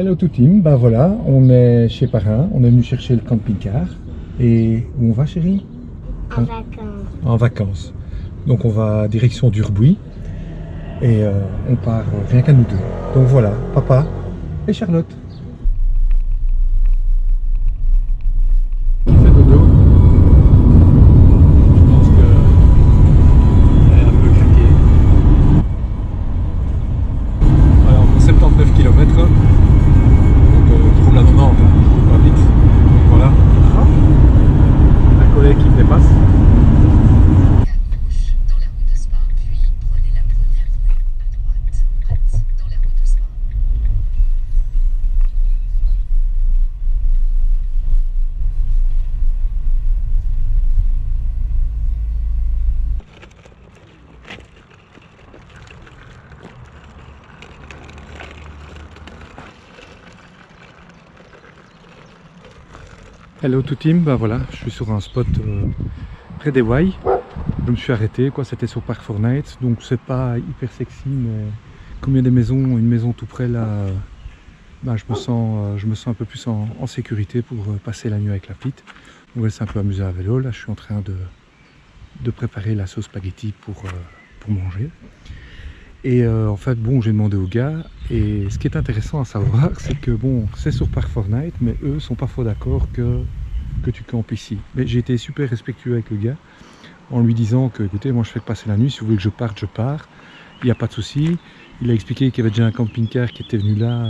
Hello tout team, bah voilà, on est chez Parrain, on est venu chercher le camping-car. Et où on va chérie? En vacances. En vacances. Donc on va direction d'Urbuy et on part rien qu'à nous deux. Donc voilà, papa et Charlotte. Il fait dodo. Je pense qu'elle est un peu craquée. Alors pour 79 km, donc je roule à 90, hein, je roule pas vite. Donc voilà. Un collègue qui me dépasse. Hello tout team, bah voilà, je suis sur un spot près des Wye. Je me suis arrêté, quoi, c'était sur Park Fortnite, donc c'est pas hyper sexy, mais comme il y a des maisons, une maison tout près là, bah, je me sens un peu plus en sécurité pour passer la nuit avec la petite. On va s'est un peu amusé à vélo, là je suis en train de préparer la sauce spaghetti pour manger. Et en fait, bon, j'ai demandé aux gars, et ce qui est intéressant à savoir, c'est que bon, c'est sur Park Fortnite, mais eux sont pas fort d'accord que tu campes ici. Mais j'ai été super respectueux avec le gars, en lui disant que, écoutez, moi je fais que passer la nuit, si vous voulez que je parte, je pars, il n'y a pas de souci. Il a expliqué qu'il y avait déjà un camping-car qui était venu là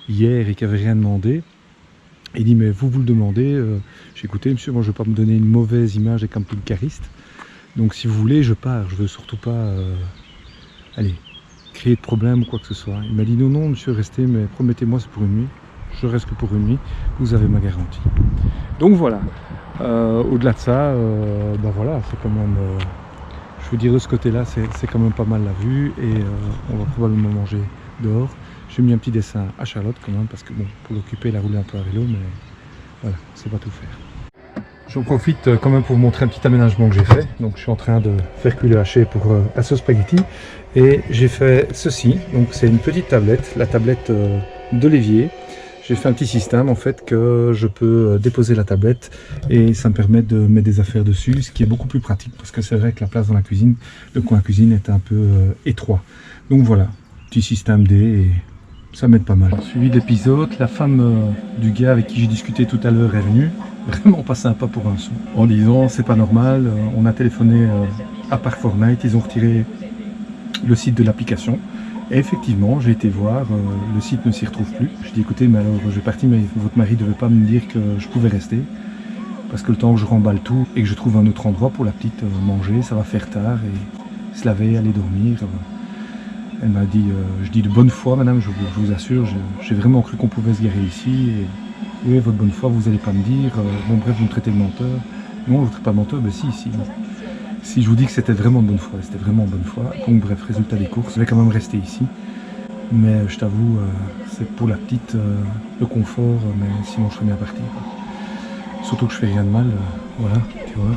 hier et qui avait rien demandé. Il dit, mais vous le demandez. J'ai écouté, monsieur, moi je ne veux pas me donner une mauvaise image des camping-caristes, donc si vous voulez, je pars, je veux surtout pas... allez, créer de problème ou quoi que ce soit. Il m'a dit non, non, monsieur, restez, mais promettez-moi, c'est pour une nuit. Je reste que pour une nuit, vous avez ma garantie. Donc voilà, au-delà de ça, ben voilà, c'est quand même, je veux dire, de ce côté-là, c'est quand même pas mal la vue et on va probablement manger dehors. J'ai mis un petit dessin à Charlotte quand même, parce que bon, pour l'occuper, elle a roulé un peu à vélo, mais voilà, on sait pas tout faire. J'en profite quand même pour vous montrer un petit aménagement que j'ai fait. Donc je suis en train de faire cuire le haché pour la sauce spaghetti. Et j'ai fait ceci. Donc c'est une petite tablette, la tablette de l'évier. J'ai fait un petit système en fait que je peux déposer la tablette et ça me permet de mettre des affaires dessus, ce qui est beaucoup plus pratique parce que c'est vrai que la place dans la cuisine, le coin cuisine est un peu étroit. Donc voilà, petit système D et ça m'aide pas mal. Suivi d'épisode, la femme du gars avec qui j'ai discuté tout à l'heure est venue. Vraiment pas sympa pour un sou. En disant c'est pas normal, on a téléphoné à Park Fortnite, ils ont retiré le site de l'application. Et effectivement, j'ai été voir, le site ne s'y retrouve plus. Je dis écoutez, mais alors je vais partir, mais votre mari ne devait pas me dire que je pouvais rester. Parce que le temps que je remballe tout et que je trouve un autre endroit pour la petite manger, ça va faire tard et se laver, aller dormir. Elle m'a dit, je dis de bonne foi madame, je vous assure, j'ai vraiment cru qu'on pouvait se garer ici. Et, oui, votre bonne foi, vous n'allez pas me dire, bon bref, vous me traitez de menteur. Non, je ne traite pas de menteur, mais si. Si je vous dis que c'était vraiment de bonne foi, c'était vraiment de bonne foi. Donc bref, résultat des courses, je vais quand même rester ici. Mais je t'avoue, c'est pour la petite, le confort, mais sinon je serais bien parti. Surtout que je fais rien de mal, voilà, tu vois.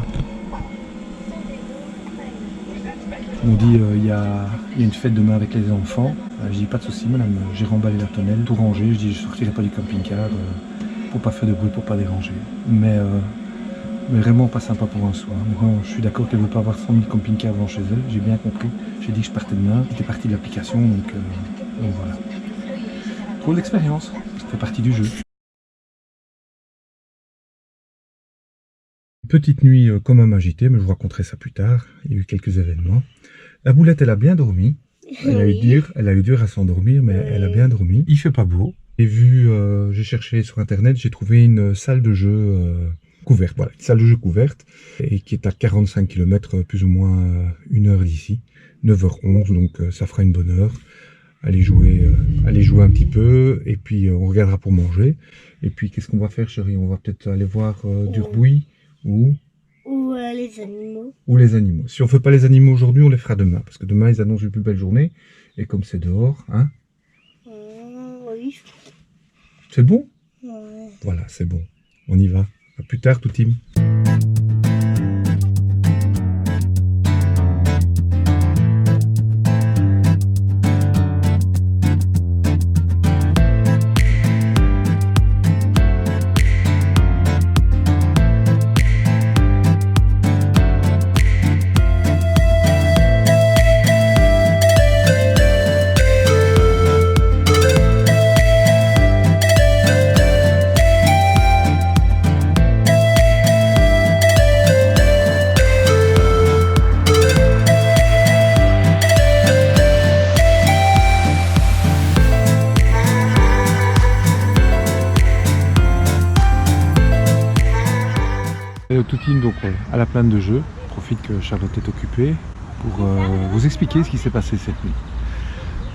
On dit il y a une fête demain avec les enfants. Je dis pas de souci madame, j'ai remballé la tonnelle, tout rangé, je dis je sortirai pas du camping-car pour pas faire de bruit, pour pas déranger. Mais vraiment pas sympa pour un soir. Maintenant je suis d'accord qu'elle veut pas avoir 100 000 camping-cars devant chez elle, j'ai bien compris. J'ai dit que je partais demain, j'étais parti de l'application, donc voilà. Drôle d'expérience, ça fait partie du jeu. Petite nuit quand même agitée, mais je vous raconterai ça plus tard. Il y a eu quelques événements. La boulette, elle a bien dormi. Elle a eu dur à s'endormir, mais elle a bien dormi. Il fait pas beau. J'ai cherché sur internet, j'ai trouvé une salle de jeu couverte. Voilà, une salle de jeu couverte et qui est à 45 km, plus ou moins 1 heure d'ici. 9h11, donc ça fera une bonne heure. Aller jouer un petit peu et puis on regardera pour manger. Et puis qu'est-ce qu'on va faire, chérie? On va peut-être aller voir d'Urbuy ou les animaux. Ou les animaux. Si on fait pas les animaux aujourd'hui, on les fera demain. Parce que demain, ils annoncent une plus belle journée. Et comme c'est dehors, hein? Oui. C'est bon? Ouais. Voilà, c'est bon. On y va. À plus tard, tout team. tout team donc à la plaine de jeu. Je profite que Charlotte est occupée pour vous expliquer ce qui s'est passé cette nuit.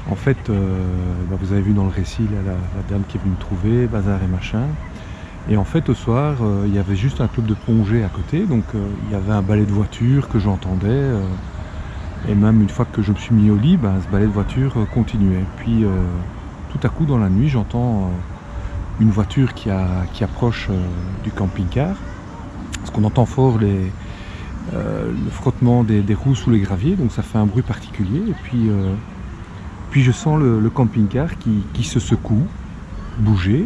En fait, vous avez vu dans le récit là, la dame qui est venue me trouver, bazar et machin. Et en fait, au soir, il y avait juste un club de plongée à côté, donc il y avait un balai de voiture que j'entendais. Et même une fois que je me suis mis au lit, ce balai de voiture continuait. Puis tout à coup, dans la nuit, j'entends une voiture qui approche du camping-car. Parce qu'on entend fort le frottement des roues sous les graviers, donc ça fait un bruit particulier. Et puis je sens le camping-car qui se secoue, bouger.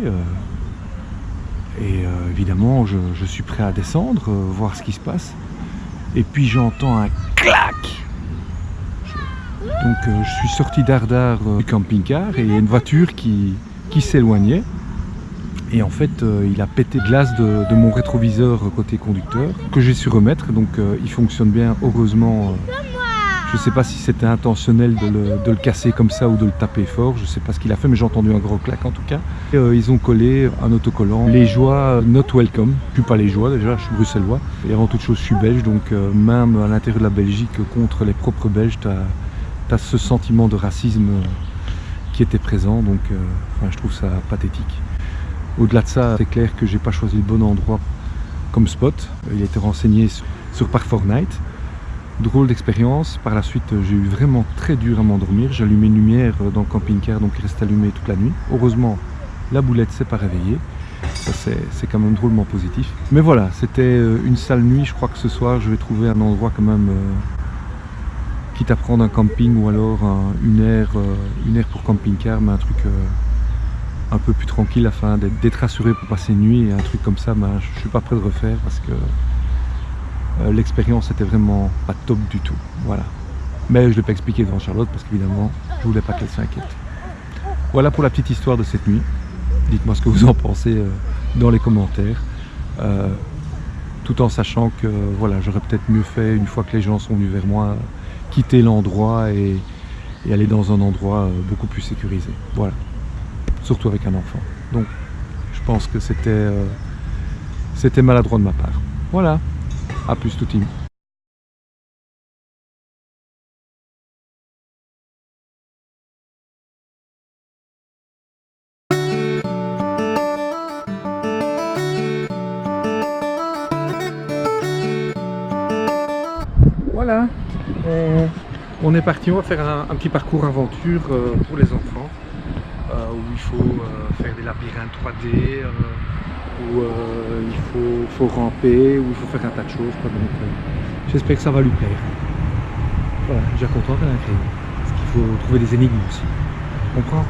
Évidemment, je suis prêt à descendre, voir ce qui se passe. Et puis j'entends un clac. Donc je suis sorti d'Ardard du camping-car et il y a une voiture qui s'éloignait. Et en fait, il a pété de glace de mon rétroviseur côté conducteur, que j'ai su remettre. Donc il fonctionne bien, heureusement. Je ne sais pas si c'était intentionnel de le casser comme ça ou de le taper fort, je ne sais pas ce qu'il a fait, mais j'ai entendu un gros clac en tout cas. Ils ont collé un autocollant, les joies not welcome. Je ne suis pas les joies déjà, je suis bruxellois. Et avant toute chose, je suis belge, donc même à l'intérieur de la Belgique, contre les propres Belges, tu as ce sentiment de racisme qui était présent, donc je trouve ça pathétique. Au-delà de ça, c'est clair que j'ai pas choisi le bon endroit comme spot. Il a été renseigné sur Park Fortnite. Drôle d'expérience. Par la suite, j'ai eu vraiment très dur à m'endormir. J'allumais une lumière dans le camping-car, donc il reste allumé toute la nuit. Heureusement, la boulette s'est pas réveillée. Ça, c'est quand même drôlement positif. Mais voilà, c'était une sale nuit. Je crois que ce soir, je vais trouver un endroit quand même, quitte à prendre un camping ou alors une aire pour camping-car, mais un truc un peu plus tranquille afin d'être assuré pour passer une nuit. Et un truc comme ça, je suis pas prêt de refaire parce que l'expérience était vraiment pas top du tout, voilà. Mais je ne l'ai pas expliqué devant Charlotte parce qu'évidemment, je voulais pas qu'elle s'inquiète. Voilà pour la petite histoire de cette nuit. Dites-moi ce que vous en pensez dans les commentaires. Tout en sachant que voilà, j'aurais peut-être mieux fait, une fois que les gens sont venus vers moi, quitter l'endroit et aller dans un endroit beaucoup plus sécurisé. Voilà. Surtout avec un enfant. Donc, je pense que c'était maladroit de ma part. Voilà. A plus tout team. Voilà. On est parti, on va faire un petit parcours aventure pour les enfants. Où il faut faire des labyrinthes 3D, où il faut ramper, où il faut faire un tas de choses. Donc j'espère que ça va lui plaire. Voilà, déjà content d'être incréé. Parce qu'il faut trouver des énigmes aussi. On comprend?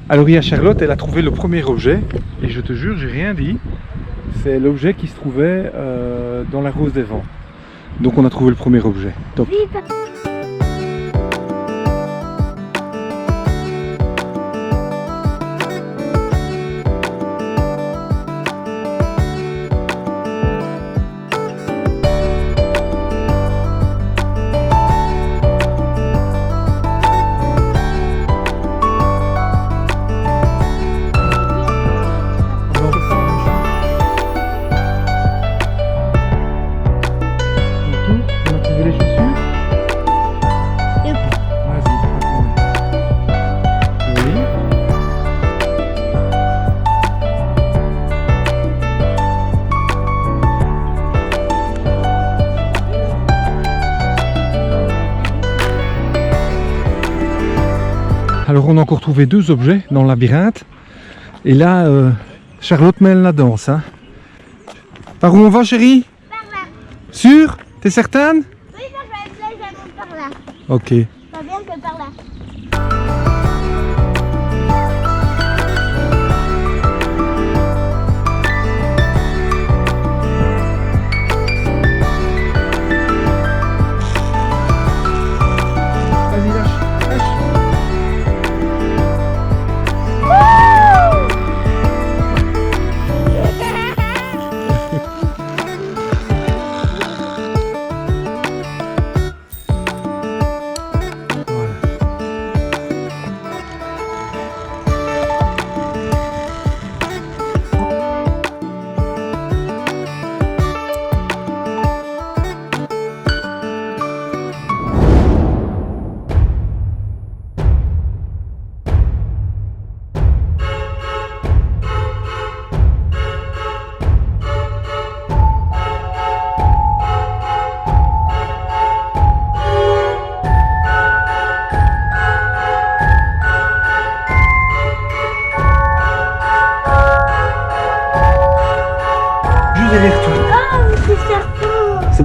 Alors il y a Charlotte, elle a trouvé le premier objet, et je te jure, j'ai rien dit. C'est l'objet qui se trouvait dans la Rose des Vents. Donc on a trouvé le premier objet. Top. Alors on a encore trouvé deux objets dans le labyrinthe. Et là, Charlotte mêle la danse. Hein. Par où on va, chérie? Par là. Sûr? T'es certaine? Oui, ça va être là, je monte par là. Ok. Pas bien que par là. Vas-y, lâche, lâche.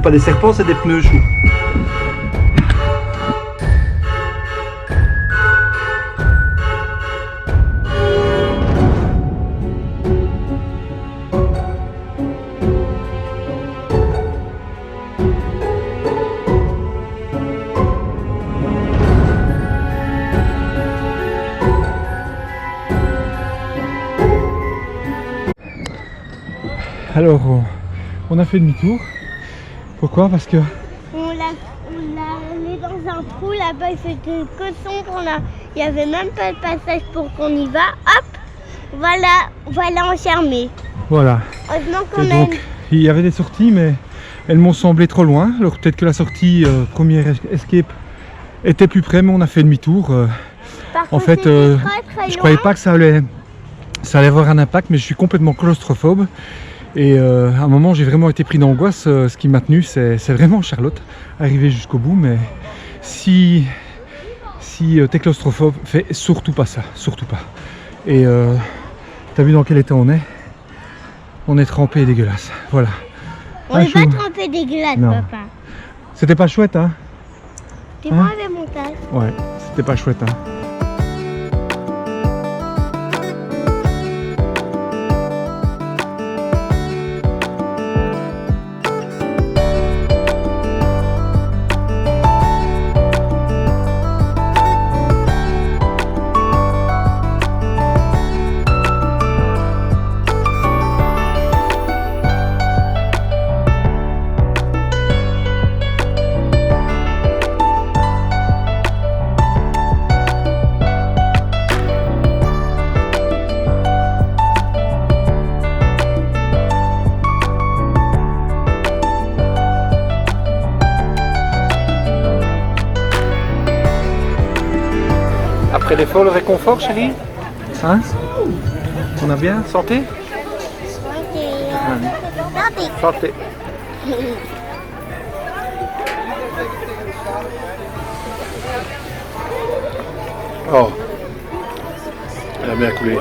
pas des serpents, c'est des pneus choux. Alors, on a fait demi-tour. Pourquoi? Parce que... On allé dans un trou là-bas, il faisait que sombre, il n'y avait même pas de passage pour qu'on y va. Hop, voilà enfermé. Voilà. Heureusement qu'on Et a donc, il y avait des sorties, mais elles m'ont semblé trop loin. Alors peut-être que la sortie première escape était plus près, mais on a fait demi-tour. Par En contre, fait, c'était très je croyais pas que ça allait avoir un impact, mais je suis complètement claustrophobe. Et à un moment, j'ai vraiment été pris d'angoisse. Ce qui m'a tenu, c'est vraiment Charlotte, arriver jusqu'au bout. Mais si t'es claustrophobe, fais surtout pas ça, surtout pas. Et t'as vu dans quel état on est? On est trempé et dégueulasse. Voilà. On n'est pas trempé dégueulasse, Non. papa. C'était pas chouette, hein? Tu prends le montage. Ouais, c'était pas chouette, hein? Après l'effort, le réconfort, chérie? Hein? On a bien? Santé? Santé. Oh, elle a bien coulé.